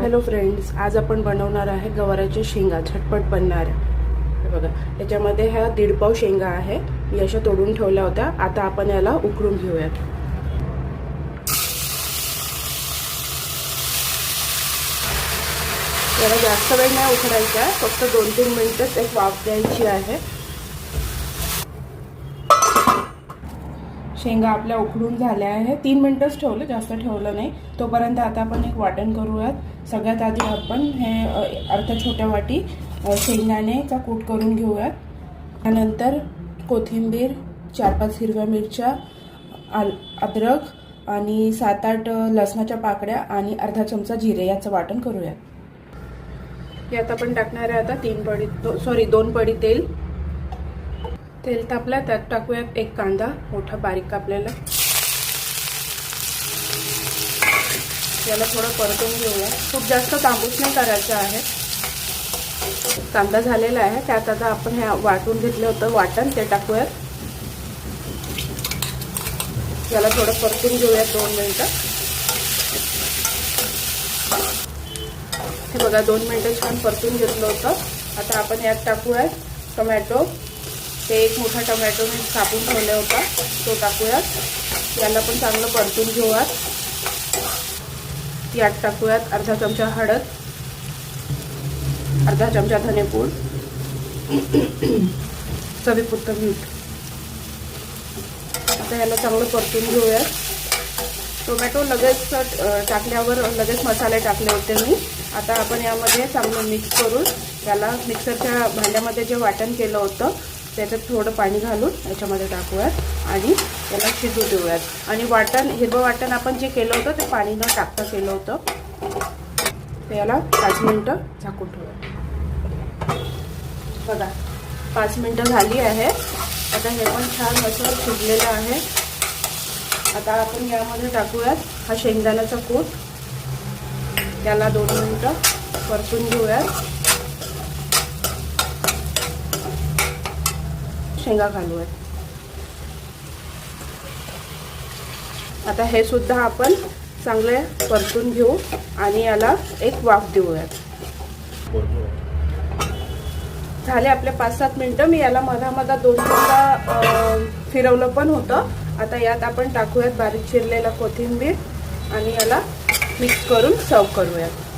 Hello friends, आज आपण बनवणार आहे गवाराच्या शेंगा, झटपट बनणाऱ्या। हे बघा, याच्यामध्ये ह्या 1.5 पाव शेंगा आहे, मी अशा तोडून ठेवल्या होत्या। आता आपण याला उकळून घेऊयात। याला जास्त वेळ नाही उकळायचा आहे, फक्त 2-3 मिनिटच एक वाफ द्यायची आहे। शेंगा आपल्या उकडून झाल्या आहे, 3 मिनिटच ठेवलं, जास्त ठेवलं नाही। तोपर्यंत आता आपण एक वाटण करूयात। सगळ्यात आधी आपण हे अर्धा छोट्या वाटी शेंगदाण्याचा कूट करून घेऊयात। त्यानंतर कोथिंबीर, 4-5 हिरव्या मिरच्या, अद्रक आणि 7-8 लसणाच्या पाकळ्या आणि अर्धा चमचा जिरे याचं वाटण करूयात। यात आपण टाकणार आहे आता 2 पडी तेल। तेल तापलं, त्यात टाकूयात एक कांदा मोठा बारीक कापलेला। याला थोडं परतून घेऊया, खूप जास्त तांबूस नाही करायचं आहे। कांदा झालेला आहे, त्यात आता आपण हे वाटून घेतलं होतं वाटण ते टाकूयात। याला थोडं परतून घेऊयात 2 मिनिटं। हे बघा 2 मिनिटं छान परतून घेतलं होतं। आता आपण यात टाकूयात टोमॅटो। ते एक मोठा टोमॅटो मी कापून ठेवला होता, तो टाकूयात। याला पण चांगलं परतून घेऊयात। यात टाकूयात अर्धा चमचा हळद, अर्धा चमचा धनेपूड, चवीपुरतं मीठ। आता याला चांगलं परतून घेऊयात। टोमॅटो लगेच टाकल्यावर लगेच मसाले टाकले होते मी। आता आपण यामध्ये चांगलं मिक्स करून याला मिक्सरच्या भांड्यामध्ये जे वाटण केलं होतं त्याच्यात थोडं पाणी घालून याच्यामध्ये टाकूयात आणि याला शिजू देऊयात। आणि हिरवं वाटण आपण जे केलं होतं ते पाणी न टाकता केलं होतं। तर याला 5 मिनिटं झाकून ठेवूयात। बघा 5 मिनिटं झाली आहे। आता हे पण छान असं शिजलेलं आहे। आता आपण यामध्ये टाकूयात हा शेंगदाण्याचा कूट। याला 2 मिनिटं परतून घेऊयात। शेंगा घालूयात। आता हे सुद्धा आपण चांगले परतून घेऊ आणि याला एक वाफ देऊयात। झाले आपले 5-7 मिनिटं। मी याला मधामधा 2-3दा फिरवलं पण होतं। आता यात आपण टाकूयात बारीक चिरलेला कोथिंबीर आणि याला मिक्स करून सर्व करूयात।